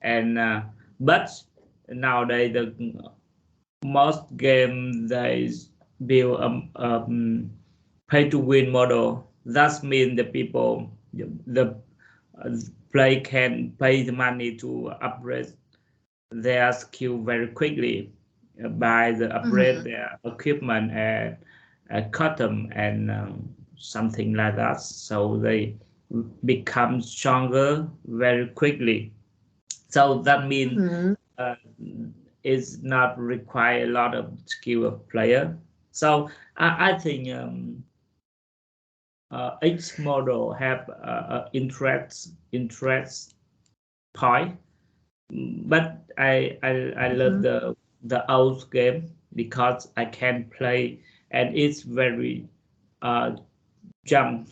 and but nowadays the most games they build pay to win model. That means the people the play can pay the money to upgrade their skill very quickly by the upgrade their equipment and custom and something like that. So they become stronger very quickly. So that means it's not require a lot of skill of player. So I think each model have interest point, but I love the old game because I can play and it's very jump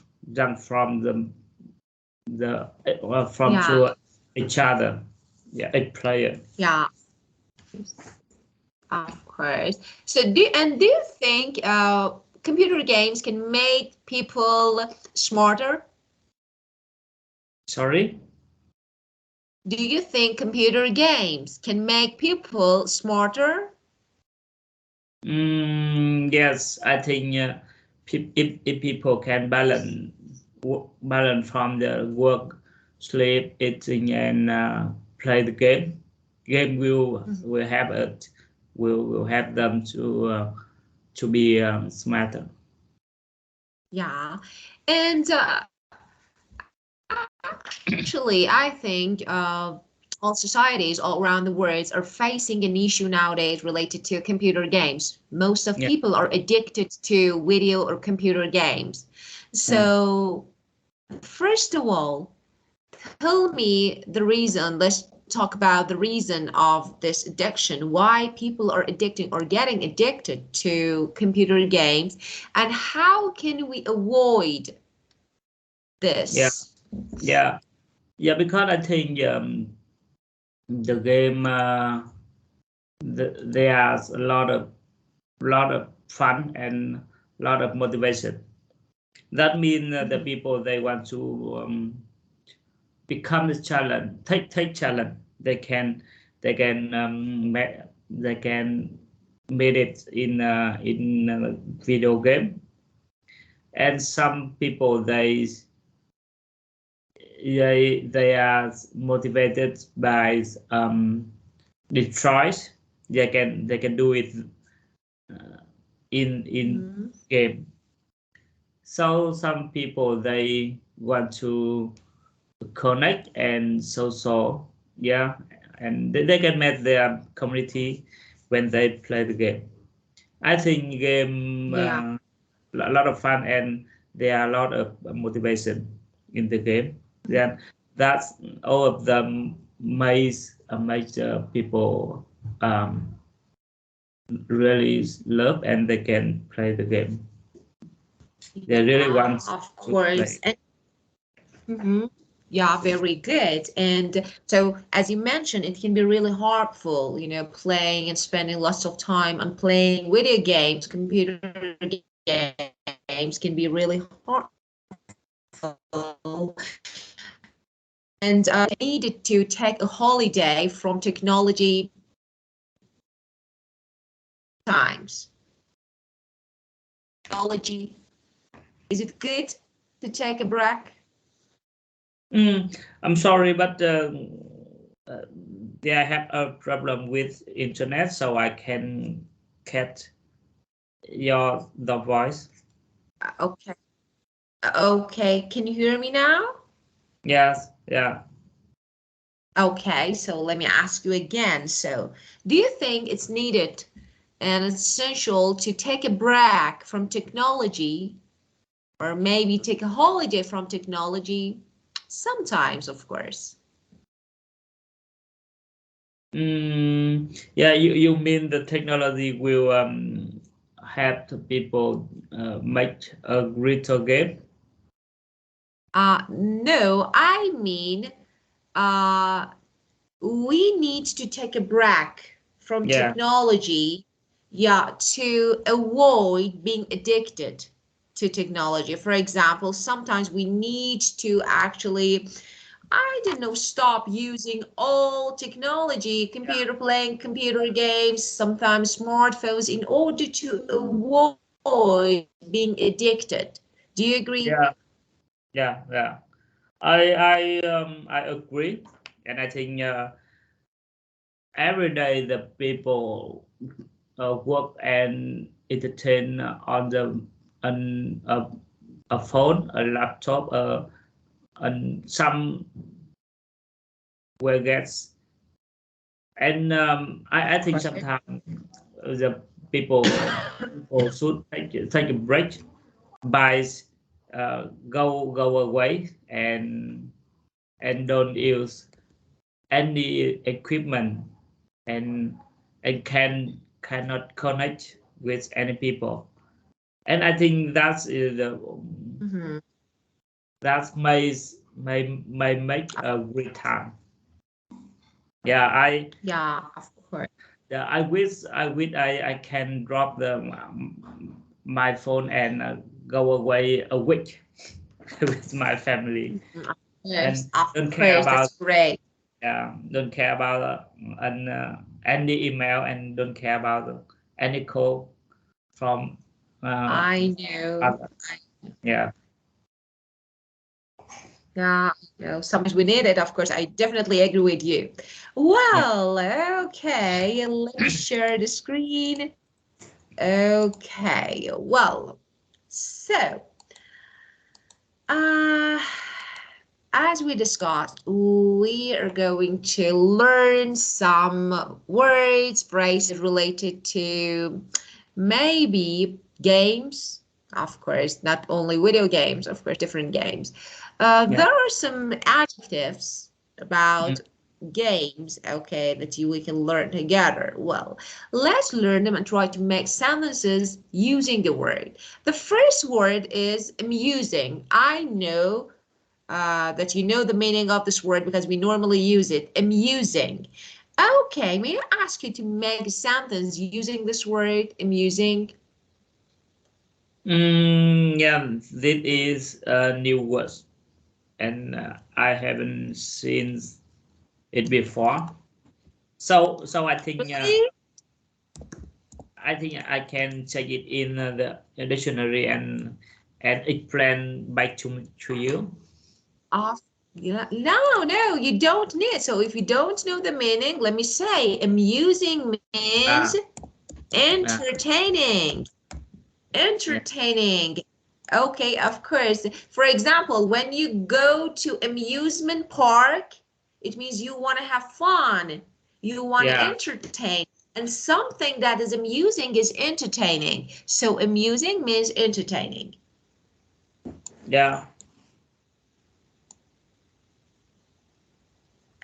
from from to each other. Yeah, each player. Yeah, of course. So do you think computer games can make people smarter? Sorry? Do you think computer games can make people smarter? Yes, I think if people can balance from the work, sleep, eating, and play the game will have it will help them to be smarter. Yeah, and actually, I think all societies all around the world are facing an issue nowadays related to computer games. Most of people are addicted to video or computer games. So, first of all, tell me the reason. Let's talk about the reason of this addiction, why people are addicting or getting addicted to computer games, and how can we avoid this? Yeah, because I think the game there's a lot of fun and a lot of motivation. That means the people they want to become the challenge, take challenge. They can they can made it in a video game, and some people they are motivated by Detroit. They can do it in game. So some people they want to connect and social, yeah, and they can make their community when they play the game. I think game a lot of fun and there are a lot of motivation in the game. Then that's all of them makes people really love and they can play the game. They really want of course. to play. Yeah, very good. And so, as you mentioned, it can be really harmful, you know, playing and spending lots of time on playing video games, computer games can be really harmful. And needed to take a holiday from technology times. Technology, is it good to take a break? I'm sorry, but I have a problem with internet, so I can get the voice. Okay. Okay, can you hear me now? Yes, yeah. Okay, so let me ask you again. So, do you think it's needed and essential to take a break from technology or maybe take a holiday from technology? Sometimes, of course. Yeah, you mean the technology will help the people make a greater game? No, I mean, we need to take a break from technology, to avoid being addicted to technology. For example, sometimes we need to actually I don't know, stop using all technology, computer playing computer games, sometimes smartphones, in order to avoid being addicted. Do you agree? Yeah. I agree, and I think every day the people work and entertain on a phone, a laptop, and some will gets. And I think sometimes the people should take a break, by go away and don't use any equipment, and cannot connect with any people. And I think that's that may make a great time. Yeah, Of course. I can drop my phone and go away a week with my family, Yes, and of don't care course, about that's great. don't care about any email, and don't care about any call from I know. other. Yeah. Yeah, sometimes we need it, of course. I definitely agree with you. Well, okay, let me share the screen. Okay, well, so uh, as we discussed, we are going to learn some words, phrases related to maybe games, of course, not only video games, of course, different games. Yeah. There are some adjectives Mm. about games, okay, that we can learn together. Well, let's learn them and try to make sentences using the word. The first word is amusing. I know that you know the meaning of this word because we normally use it, amusing. Okay, may I ask you to make a sentence using this word, amusing? Yeah, this is a new word, and I haven't seen it before. So Really? I think I can check it in the dictionary and explain back to you. Off. Yeah. No, you don't need. So if you don't know the meaning, let me say, amusing means Ah, ah, entertaining. yeah, Entertaining. Okay, of course. For example, when you go to amusement park, it means you want to have fun. You want to yeah, entertain. And something that is amusing is entertaining. So amusing means entertaining. yeah.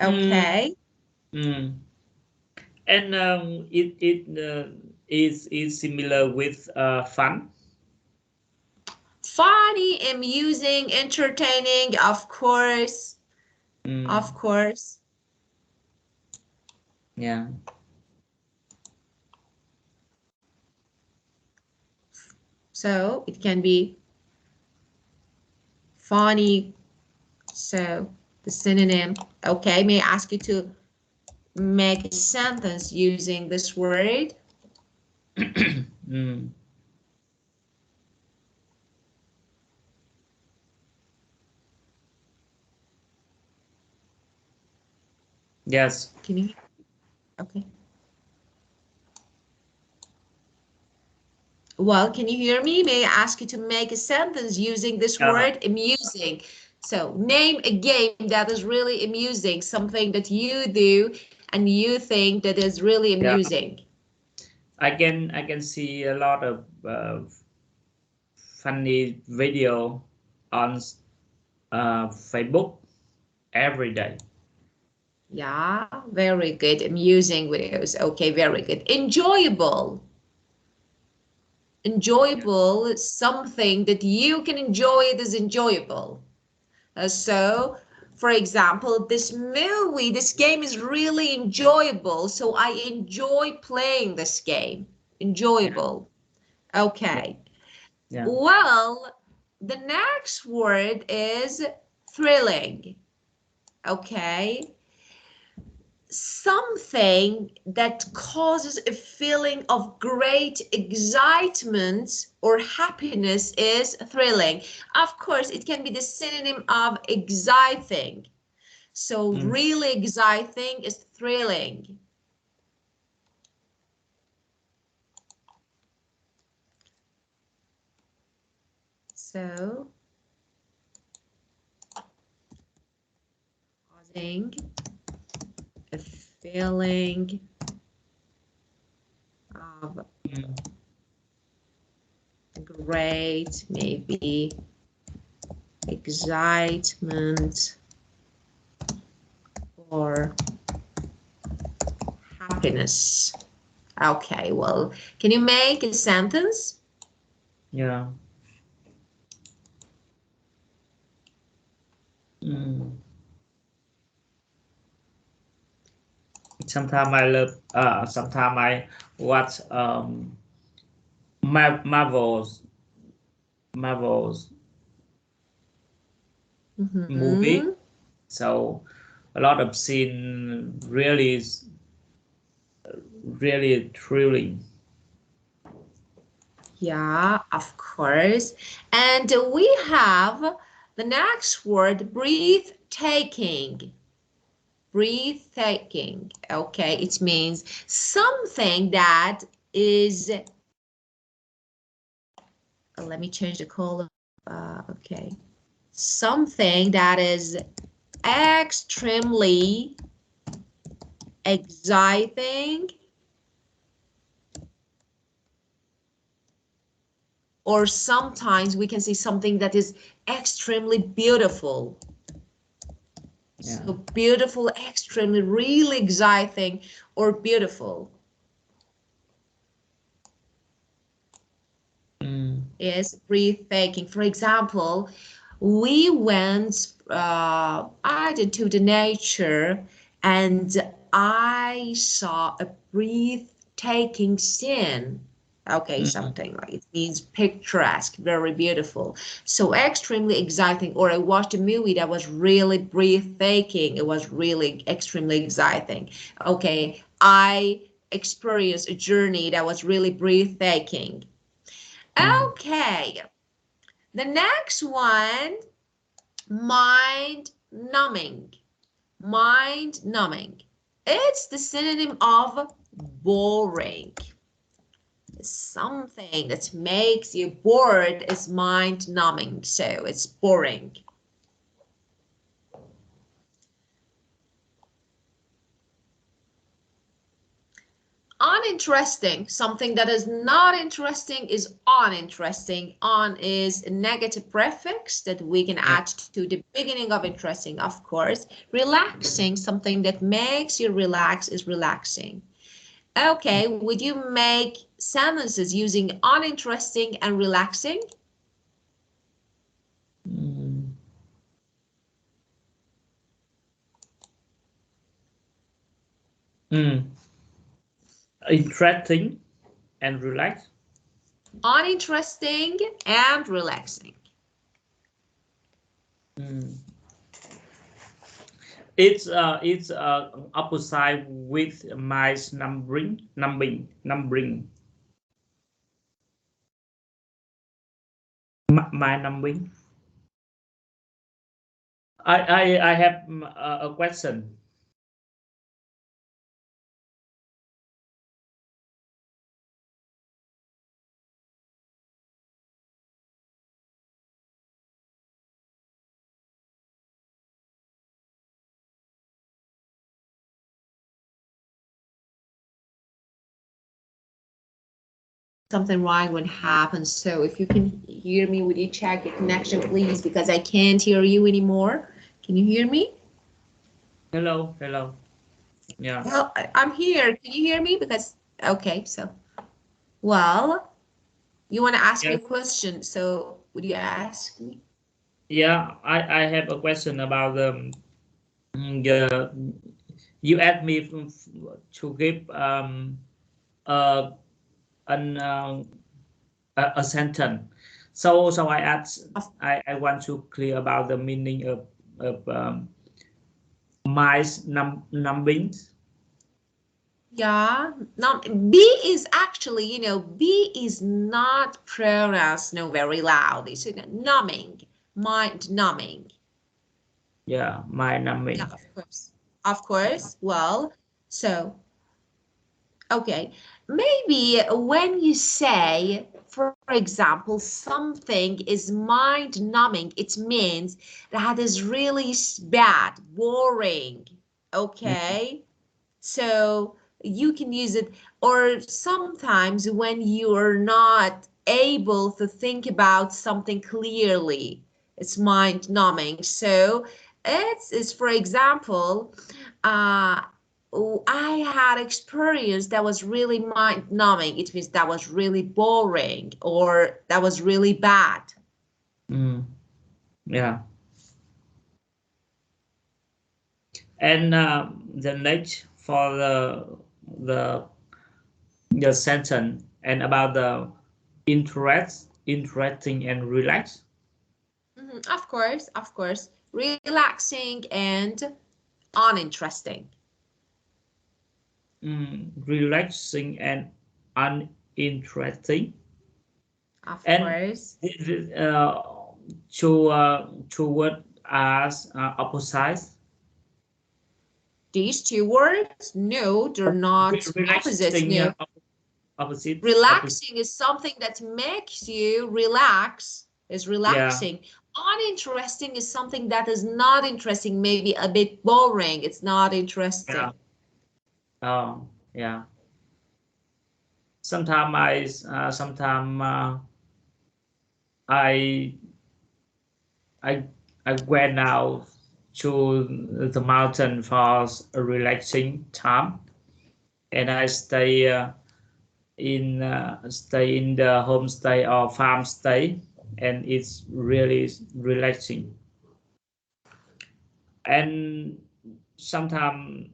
Mm, Okay. mm. And it is similar with fun. Funny, amusing, entertaining, of course. Mm, Of course. yeah. So it can be funny. So the synonym. Okay, may I ask you to make a sentence using this word? Mm, yes. Can you? Okay. Well, can you hear me? May I ask you to make a sentence using this Uh, word, amusing? So name a game that is really amusing, something that you do and you think that is really yeah. amusing. I can see a lot of funny video on Facebook every day. Yeah, very good. Amusing videos. Okay, very good. Enjoyable. Enjoyable is something that you can enjoy. It is enjoyable. So, for example, this movie, this game is really enjoyable. So I enjoy playing this game. Yeah, Enjoyable. yeah, Okay. yeah. Well, the next word is thrilling. Okay. Something that causes a feeling of great excitement or happiness is thrilling. Of course, it can be the synonym of exciting. So really exciting is thrilling. So causing a feeling of great, maybe excitement or happiness. Okay, well, can you make a sentence? Yeah. Sometimes I love. Sometimes I watch Marvel's movie. So a lot of scene really thrilling. Yeah, of course. And we have the next word, breathtaking. Breathtaking. Okay, it means something that is, let me change the color. Okay, something that is extremely exciting or sometimes we can say something that is extremely beautiful. Yeah. So beautiful, extremely, really exciting or beautiful. Is breathtaking. For example, we went out into the nature and I saw a breathtaking scene. Okay, something like it means picturesque, very beautiful. So extremely exciting. Or I watched a movie that was really breathtaking. It was really extremely exciting. Okay, I experienced a journey that was really breathtaking. Okay, the next one, mind numbing. Mind numbing. It's the synonym of boring. Something that makes you bored is mind numbing, so it's boring. Uninteresting, something that is not interesting is uninteresting. On is a negative prefix that we can add to the beginning of interesting, of course. Relaxing, something that makes you relax is relaxing. Okay, would you make sentences using uninteresting and relaxing? Interesting and relaxed. Uninteresting and relaxing. It's opposite with my numbering. My numbering. I have a question. Something wrong would happen. So if you can hear me, would you check your connection, please? Because I can't hear you anymore. Can you hear me? Hello. Yeah. Well, I'm here. Can you hear me? Because, okay, so, well, you want to ask me a question. So would you ask me? Yeah, I have a question about the you asked me to give uh, an a sentence. So I want to clear about the meaning of numbing. Yeah, B is actually, you know, B is not pronounced, no, very loud. It's numbing, mind numbing. Yeah, mind numbing. Yeah, of course. Of course. Well, so, okay. Maybe when you say, for example, something is mind numbing, it means that is really bad, boring. Okay. So you can use it, or sometimes when you are not able to think about something clearly, it's mind numbing. So it's for example, I had experience that was really mind numbing. It means that was really boring or that was really bad. Yeah. And the next for the sentence and about the interesting and relaxed. Of course, relaxing and uninteresting. Relaxing and uninteresting. Of And course. toward as opposites. These two words, no, they're not opposites. Relaxing, No, opposite. relaxing is something that makes you relax, is Yeah, relaxing. Uninteresting is something that is not interesting, maybe a bit boring. It's not interesting. yeah. Oh, yeah. Sometimes I I I went out to the mountain for a relaxing time, and I stay in the homestay or farm stay, and it's really relaxing. And sometimes,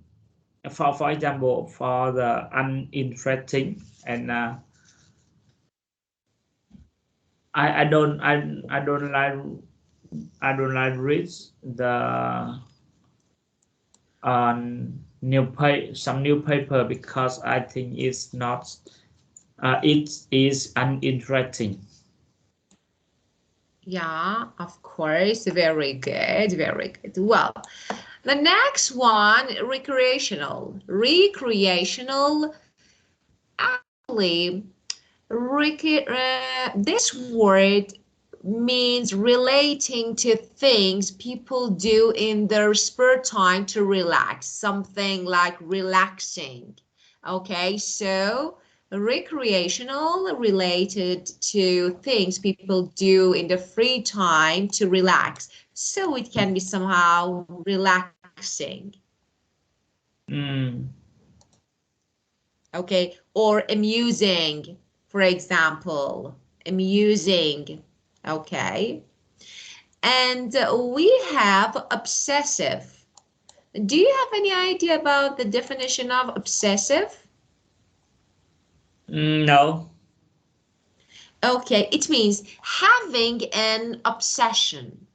for example, for the uninteresting, and I don't like read the some newspaper because I think it's not it is uninteresting. Yeah, of course. Very good. Very good. Well, the next one, recreational. Recreational, actually, this word means relating to things people do in their spare time to relax, something like relaxing. Okay, so recreational related to things people do in the free time to relax. So it can be somehow relaxing. Mm, Okay, or amusing, for example, amusing. Okay, and we have obsessive. Do you have any idea about the definition of obsessive? no. Okay, it means having an obsession.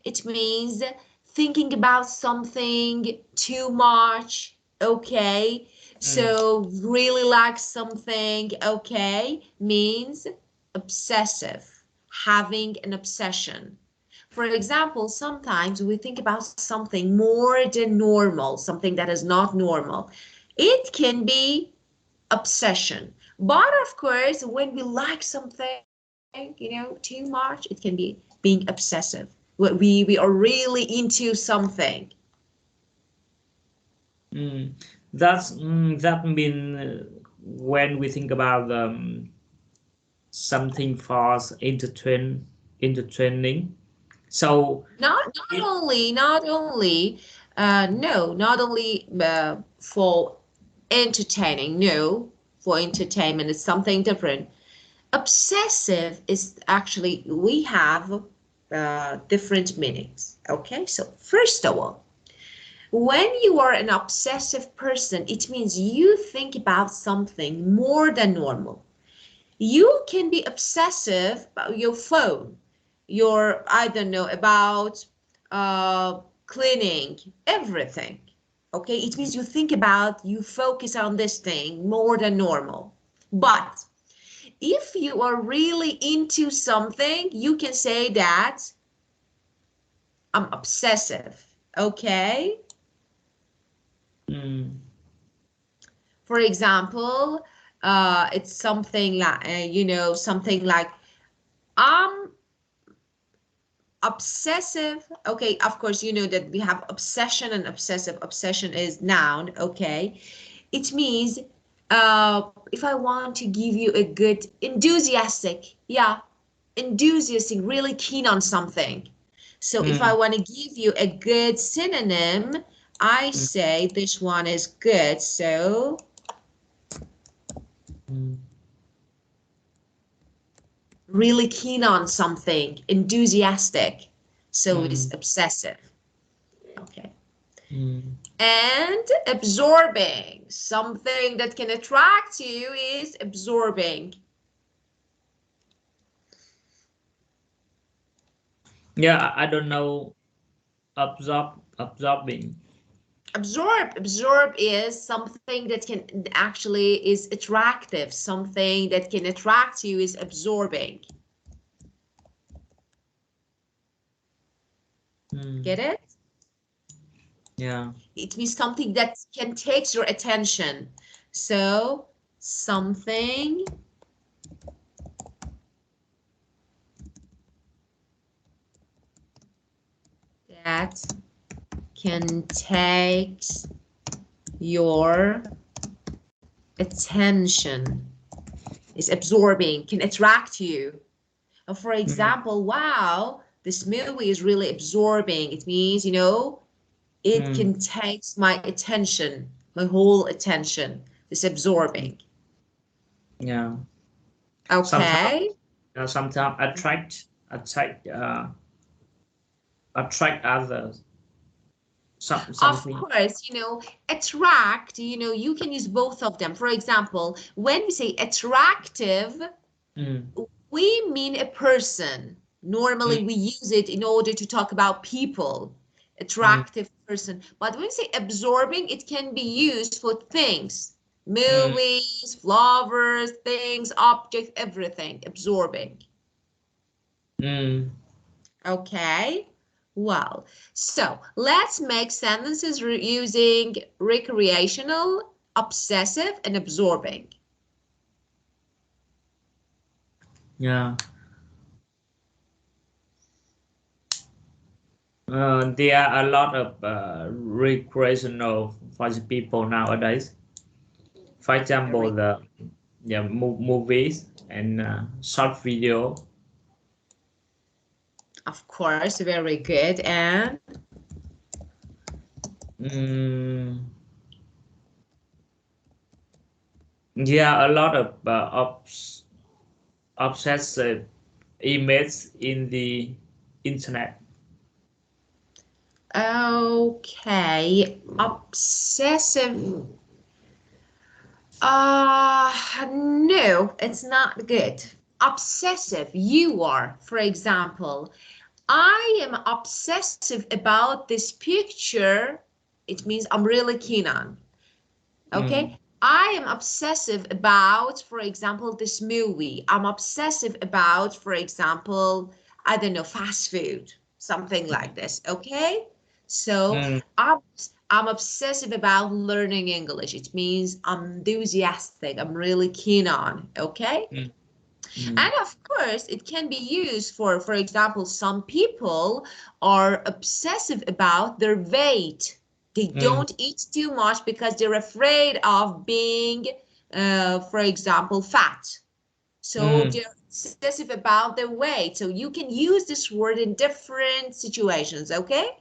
It means thinking about something too much, okay? Mm, So really like something, okay, means obsessive, having an obsession. For example, sometimes we think about something more than normal, something that is not normal. It can be obsession. But of course, when we like something, too much, it can be being obsessive. We are really into something. mm. That mean when we think about something for entertaining. So Not it, only, no, not only for entertaining. No, for entertainment is something different. Obsessive is actually, we have different meanings. Okay, so first of all, when you are an obsessive person, it means you think about something more than normal. You can be obsessive about your phone, I don't know, about cleaning, everything. Okay, it means you think about, you focus on this thing more than normal. But if you are really into something, you can say that I'm obsessive. Okay. For example, it's something like, you know, something like I'm obsessive. Okay, of course, you know that we have obsession and obsessive. Obsession is noun. Okay, it means if I want to give you a good enthusiastic, yeah, enthusiastic, really keen on something. So if I want to give you a good synonym, I say this one is good. So really keen on something, enthusiastic. So it is obsessive. Okay. And absorbing, something that can attract you is absorbing. Yeah, I don't know. Absorbing. Absorb is something that can actually is attractive. Something that can attract you is absorbing. Get it? Yeah. It means something that can take your attention. So something that can take your attention is absorbing, can attract you. For example, wow, this movie is really absorbing. It means, you know, it can take my attention, my whole attention. It's absorbing. Yeah. Okay. Sometimes attract others. Of Something. course, you know, attract, you know, you can use both of them. For example, when we say attractive, we mean a person. Normally, we use it in order to talk about people, attractive person. But when we say absorbing, it can be used for things, movies, flowers, things, objects, everything, absorbing. Okay. Well, so let's make sentences using recreational, obsessive, and absorbing. Yeah. There are a lot of recreational for the people nowadays. For example, the movies and short video. Of course, very good. And yeah, a lot of obsessive images in the internet. okay, obsessive. No, it's not good. Obsessive, you are, for example, I am obsessive about this picture. It means I'm really keen on. Okay. I am obsessive about, for example, this movie. I'm obsessive about, for example, I don't know, fast food, something like this. Okay. So I'm obsessive about learning English. It means I'm enthusiastic. I'm really keen on. Okay. And of course, it can be used for example, some people are obsessive about their weight. They don't eat too much because they're afraid of being, for example, fat. So they're obsessive about their weight. So you can use this word in different situations, okay?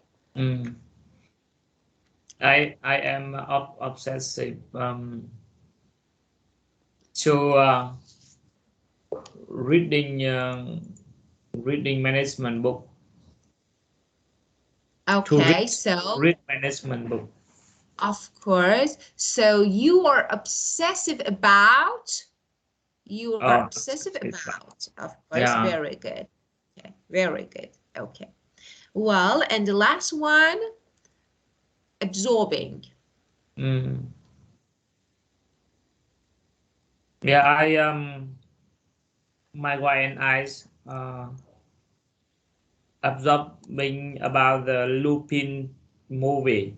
I am obsessive to reading management book. Okay, so read management book. of course. So you are obsessive about. You are obsessive about. Of course, very good. Okay, very good. Okay. Well, and the last one. absorbing. Yeah, my wife and I absorbing about the Lupin movie.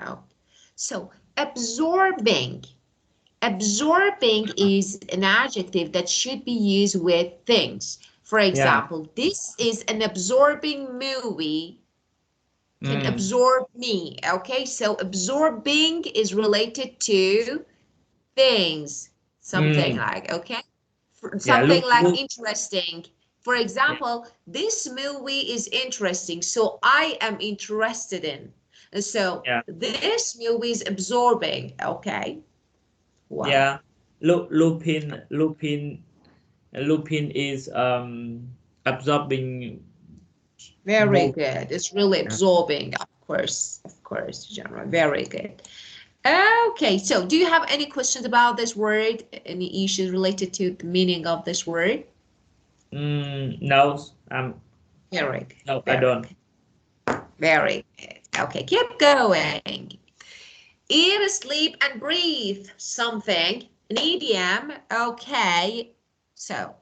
Oh, so absorbing. Absorbing is an adjective that should be used with things. For example, this is an absorbing movie, can absorb me. Okay, so absorbing is related to things, something like, okay, something like interesting. For example, this movie is interesting, so I am interested in. And so this movie is absorbing. Okay. Wow. Yeah, Lupin is absorbing. Very good. It's really absorbing, of course, General. Very good. Okay, so do you have any questions about this word? Any issues related to the meaning of this word? No, very good. No, I don't. Very good. Okay, keep going. Eat, sleep, and breathe something. An idiom. Okay, so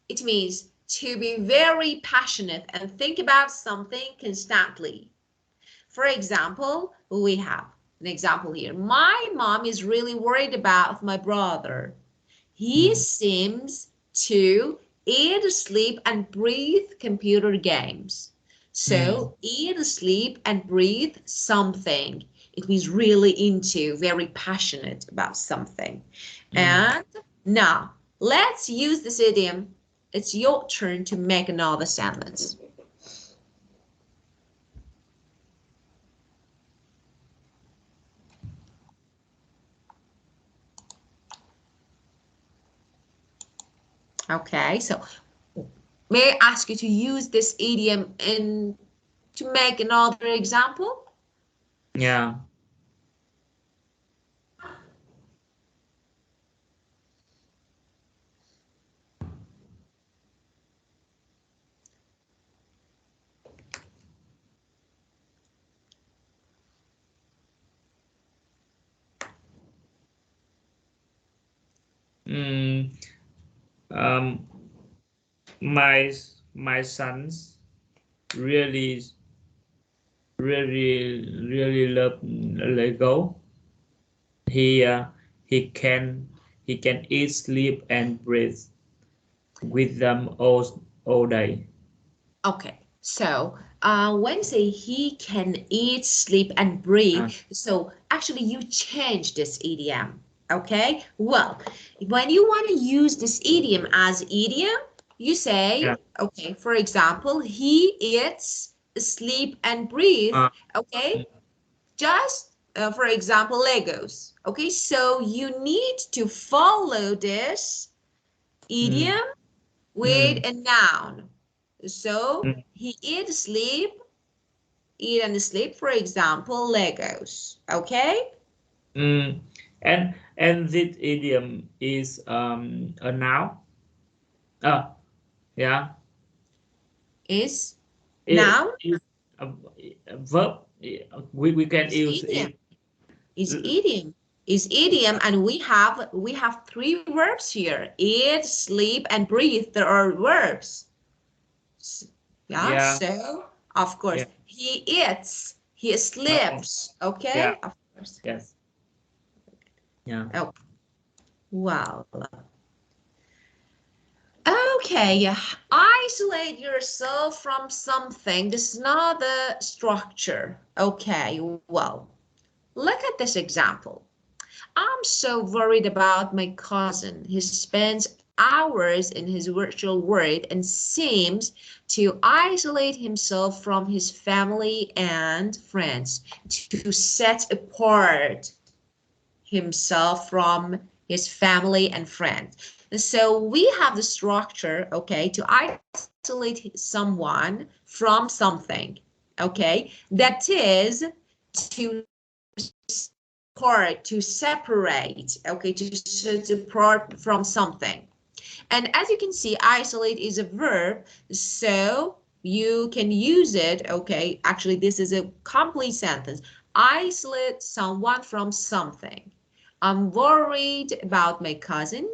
it means to be very passionate and think about something constantly. For example, we have an example here. My mom is really worried about my brother. He seems to eat, sleep, and breathe computer games. So eat, sleep, and breathe something. It means really into, very passionate about something. And now let's use this idiom. It's your turn to make another sentence. Okay, so may I ask you to use this idiom in to make another example? Yeah. Um, my sons really really love Lego. He uh, he can eat, sleep, and breathe with them all day. Okay, so when say he can eat, sleep, and breathe, so actually you change this idiom. Okay, well, when you want to use this idiom as idiom, you say, okay, for example, he eats, sleep, and breathe. Okay, just for example, Legos. Okay, so you need to follow this idiom with a noun. So he eat, sleep, eat and sleep, for example, Legos. Okay? And this idiom is a noun. Yeah. Is It noun? is a verb. We can Is use idiom. it. Is idiom. Is idiom, and we have three verbs here: eat, sleep, and breathe. There are verbs. Yeah. So of course he eats, he sleeps. Okay. Of course. Yes. Yeah. Oh, wow. Okay, isolate yourself from something. This is not the structure. Okay, well, look at this example. I'm so worried about my cousin. He spends hours in his virtual world and seems to isolate himself from his family and friends, to set apart himself from his family and friends. So we have the structure, okay, to isolate someone from something, okay, that is to to separate, okay, to set apart from something. And as you can see, isolate is a verb, so you can use it. Okay, actually, this is a complete sentence. Isolate someone from something. I'm worried about my cousin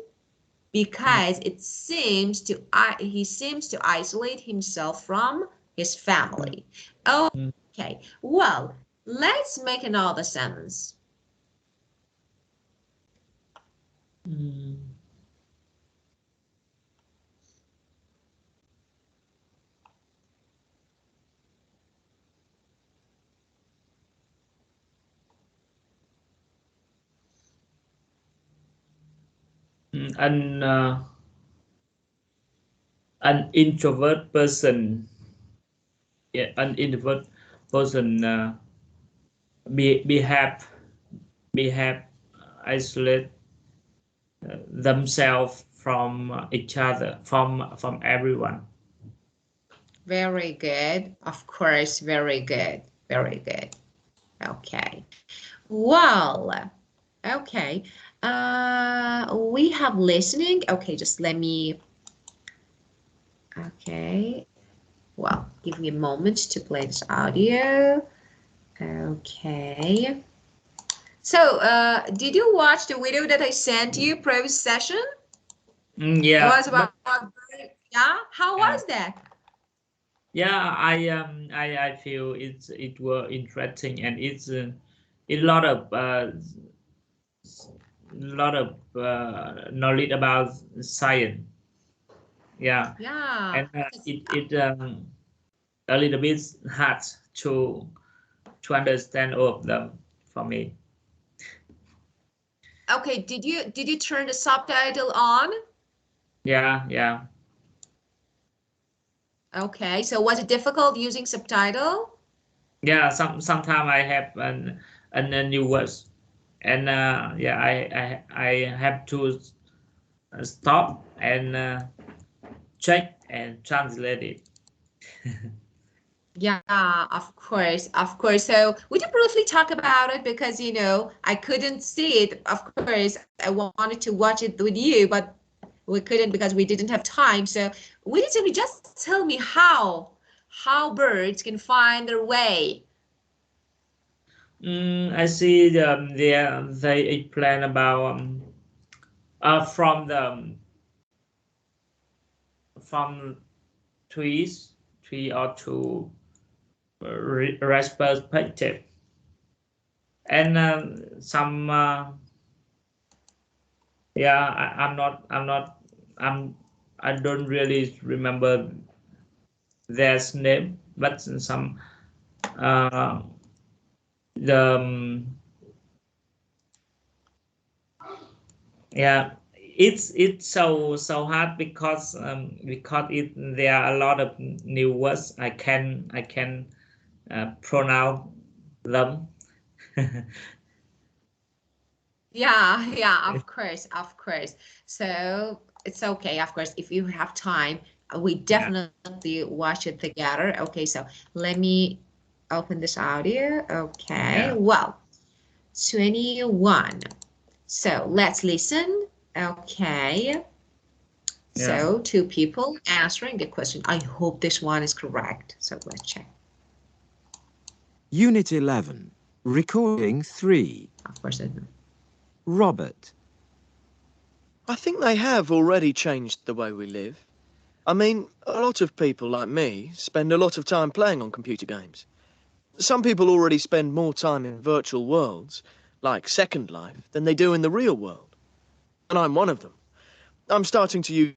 because he seems to isolate himself from his family. Okay, well, let's make another sentence. An introvert person, yeah, an introvert person behave isolate themselves from each other, from everyone. Very good. Of course, very good. Very good. Okay. Well, okay. We have listening. Okay, just let me. Okay. Well, give me a moment to play this audio. Okay. So, did you watch the video that I sent you previous session? Yeah. It was about, yeah. How was that? Yeah, I feel it were interesting, and it's a lot of knowledge about science. Yeah. Yeah. And it a little bit hard to understand all of them for me. Okay, did you turn the subtitle on? Yeah. Okay, so was it difficult using subtitle? Yeah, sometimes I have a new words, and yeah, I have to stop and check and translate it. Yeah, of course, of course. So would you briefly talk about it? Because, I couldn't see it. Of course, I wanted to watch it with you, but we couldn't because we didn't have time. So would you simply just tell me how birds can find their way? I see they plan about from from trees, tree or to perspective, and some yeah, I'm I don't really remember their name, but some uh, the yeah, it's so hard because there are a lot of new words I can pronounce them. Yeah, of course, of course. So it's okay, of course, if you have time, we Yeah. definitely watch it together. Okay, so let me open this audio. Okay, Yeah. well, 21. So let's listen. Okay, Yeah. so two people answering the question. I hope this one is correct. So let's check. Unit 11, Recording 3. Of course, I know. Robert. I think they have already changed the way we live. I mean, a lot of people like me spend a lot of time playing on computer games. Some people already spend more time in virtual worlds, like Second Life, than they do in the real world. And I'm one of them. I'm starting to use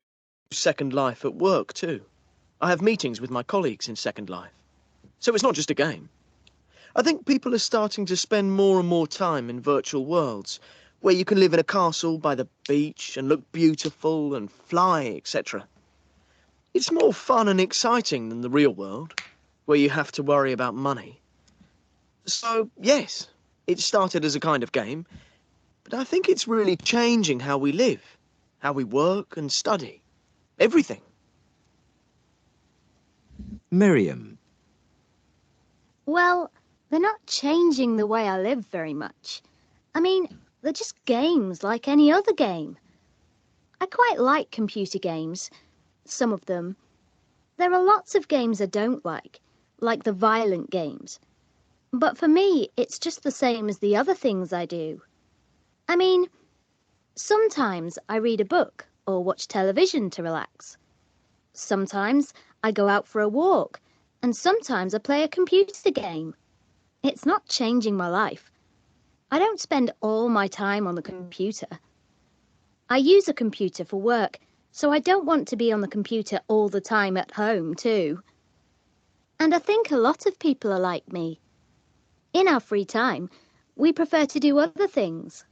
Second Life at work too. I have meetings with my colleagues in Second Life. So it's not just a game. I think people are starting to spend more and more time in virtual worlds, where you can live in a castle by the beach and look beautiful and fly, etc. It's more fun and exciting than the real world, where you have to worry about money. So, yes, it started as a kind of game, but I think it's really changing how we live, how we work and study. Everything. Miriam. Well, they're not changing the way I live very much. I mean, they're just games like any other game. I quite like computer games, some of them, There are lots of games I don't like the violent games. But for me, it's just the same as the other things I do. I mean, sometimes I read a book or watch television to relax. Sometimes I go out for a walk, and sometimes I play a computer game. It's not changing my life. I don't spend all my time on the computer. I use a computer for work, so I don't want to be on the computer all the time at home, too. And I think a lot of people are like me. In our free time, we prefer to do other things.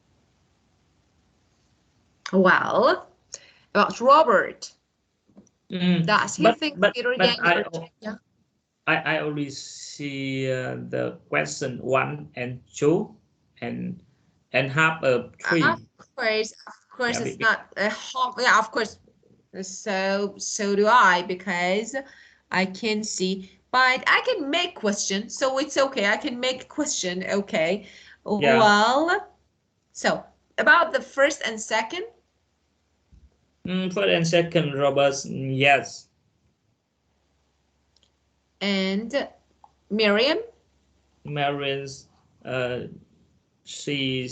Well, about Robert. Does he think computer games are... Yeah. I only see the question 1 and 2 and half of 3. Of course, yeah, it's not a half. Yeah, of course. So do I, because I can see, but I can make question, so it's okay. I can make question, okay. Yeah. Well, so about the first and second. First and second, Robert, yes. And Miriam? Miriam's, she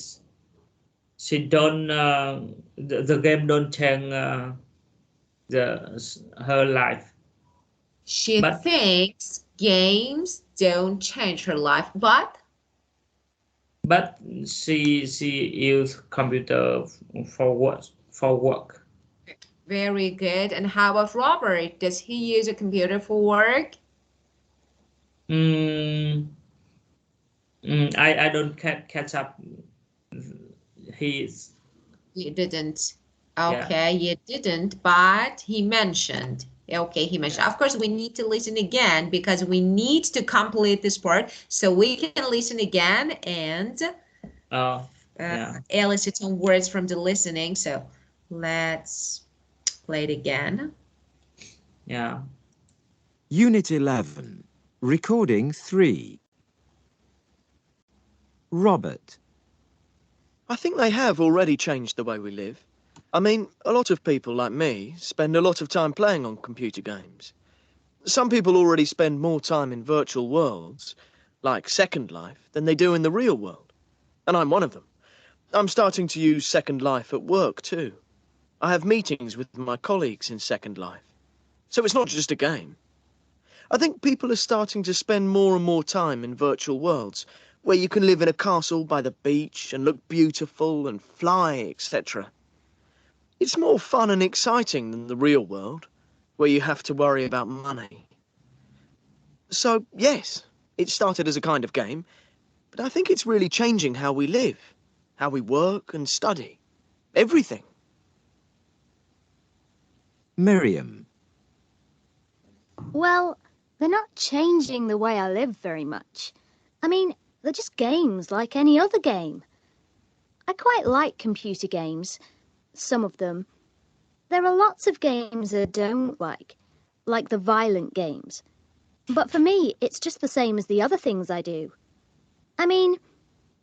don't, the game don't change her life. She thinks games don't change her life, but she uses computer for work. Very good. And how about Robert? Does he use a computer for work? I don't catch up. You didn't. Okay, yeah. You didn't, but he mentioned. Okay, he mentioned. Of course, we need to listen again because we need to complete this part. So we can listen again and elicit some words from the listening. So let's play it again. Yeah. Unit 11. Recording 3. Robert. I think they have already changed the way we live. I mean, a lot of people like me spend a lot of time playing on computer games. Some people already spend more time in virtual worlds, like Second Life, than they do in the real world. And I'm one of them. I'm starting to use Second Life at work too. I have meetings with my colleagues in Second Life. So it's not just a game. I think people are starting to spend more and more time in virtual worlds, where you can live in a castle by the beach and look beautiful and fly, etc. It's more fun and exciting than the real world, where you have to worry about money. So, yes, it started as a kind of game, but I think it's really changing how we live, how we work and study. Everything. Miriam. Well, they're not changing the way I live very much. I mean, they're just games like any other game. I quite like computer games, some of them. There are lots of games I don't like the violent games. But for me, it's just the same as the other things I do. I mean,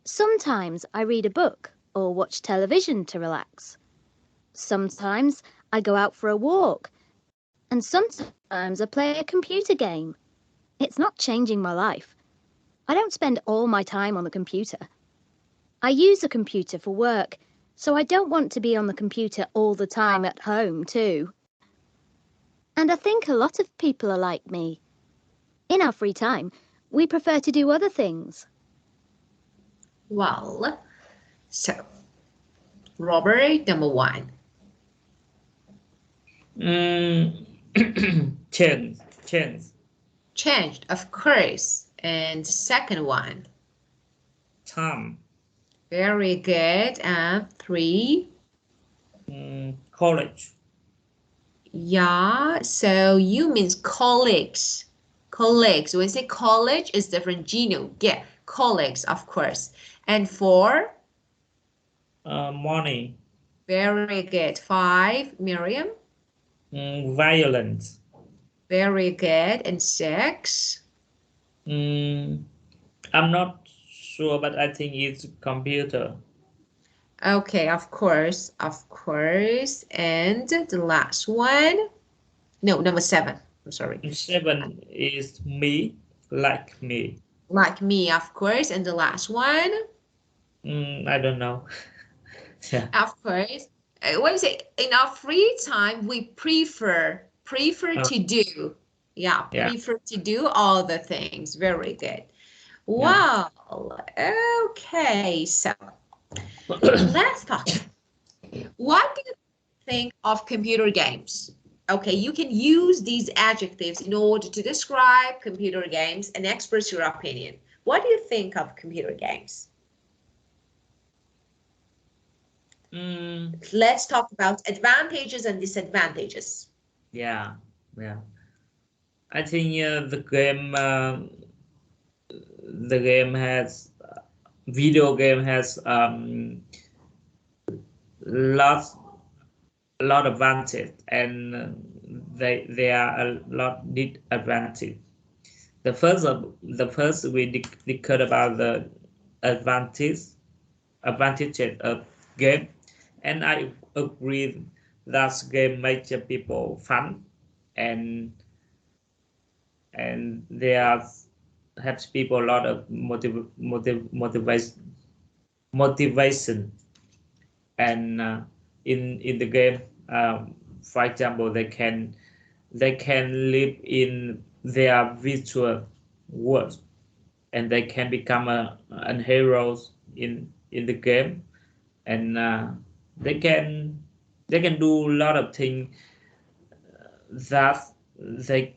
sometimes I read a book or watch television to relax. Sometimes I go out for a walk, and sometimes I play a computer game. It's not changing my life. I don't spend all my time on the computer. I use a computer for work, so I don't want to be on the computer all the time at home, too. And I think a lot of people are like me. In our free time, we prefer to do other things. Well, so, Robert, number 1. Changed, of course. And second one? Time. Very good. And 3? College. Yeah, so you means colleagues. Colleagues. When we say college, it's different genome. Yeah, colleagues, of course. And 4? Money. Very good. 5, Miriam? Violence. Very good. And 6? I'm not sure, but I think it's computer. Okay, of course. And the last one? No, number 7. I'm sorry. 7 is me, like me. Like me, of course. And the last one? I don't know. Yeah. Of course. What is it? In our free time, we prefer to do. Yeah, prefer to do all the things. Very good. Wow. Okay, so let's talk. What do you think of computer games? Okay, you can use these adjectives in order to describe computer games and express your opinion. What do you think of computer games? Let's talk about advantages and disadvantages. Yeah. I think the game has video game has lot of advantage, and they are a lot disadvantage. The first we discussed about the advantages of game, and I agree that game makes people fun, and they are helps people a lot of motivation, and in the game, for example, they can live in their virtual world, and they can become a heroes in the game, and they can do a lot of things that they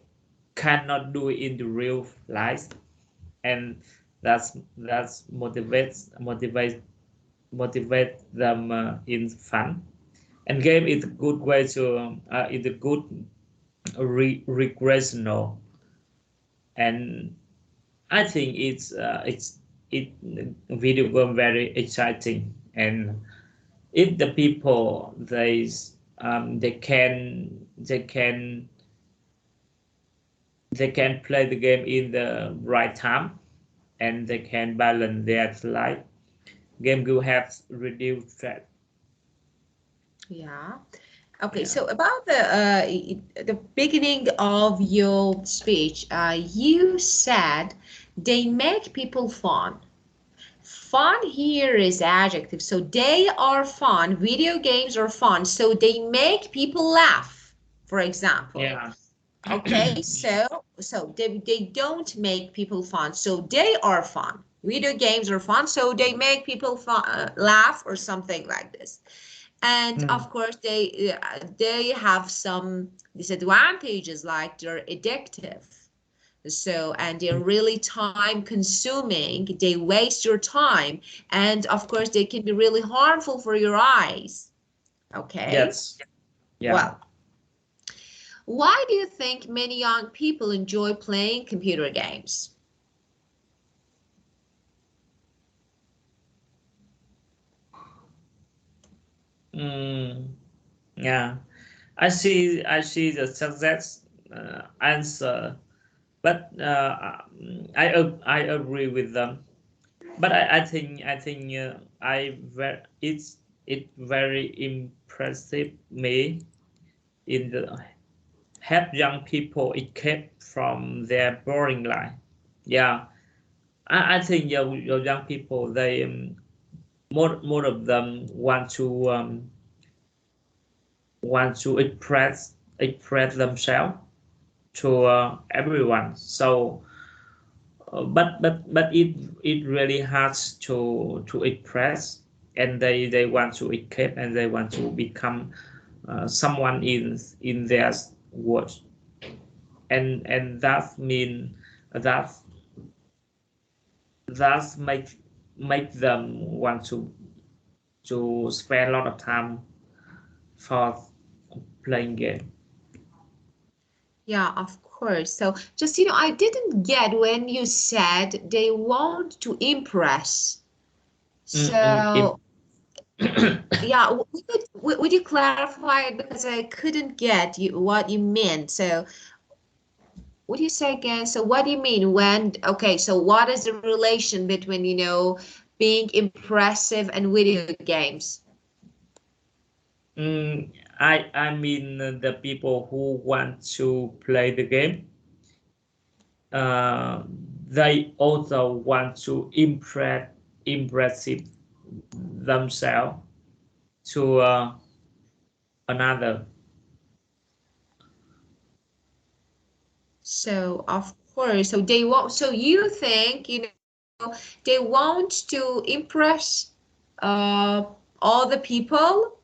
cannot do in the real life, and that's motivate them in fun. And game is a good way to is a good recreational, and I think it's video game very exciting, and if the people they can play the game in the right time, and they can balance their life, game will have reduced stress. Yeah. Okay, so about the beginning of your speech, you said they make people fun. Fun here is adjective, so they are fun. Video games are fun, so they make people laugh, for example. Yeah. Okay, so they don't make people fun, so they are fun. Video games are fun, so they make people fun, laugh, or something like this. And of course, they have some disadvantages, like they're addictive. So, and they're really time consuming. They waste your time, and of course, they can be really harmful for your eyes. Okay. Yes. Yeah. Well, why do you think many young people enjoy playing computer games? Yeah, I see the success answer, but I agree with them. But I think it's very impressive me in the help young people escape from their boring life. Yeah, I think your young people, they more of them want to express themselves to everyone. So, but it really hard to express, and they want to escape, and they want to become someone in their world, and that mean that make them want to spend a lot of time for playing game. Yeah, of course. So just, I didn't get when you said they want to impress. So yeah, would you clarify it, because I couldn't get what you meant. So would you say again? So what do you mean when, okay, so what is the relation between, being impressive and video games? I mean the people who want to play the game. They also want to impress themselves to another. So of course, so they want. So you think, you know, they want to impress all the people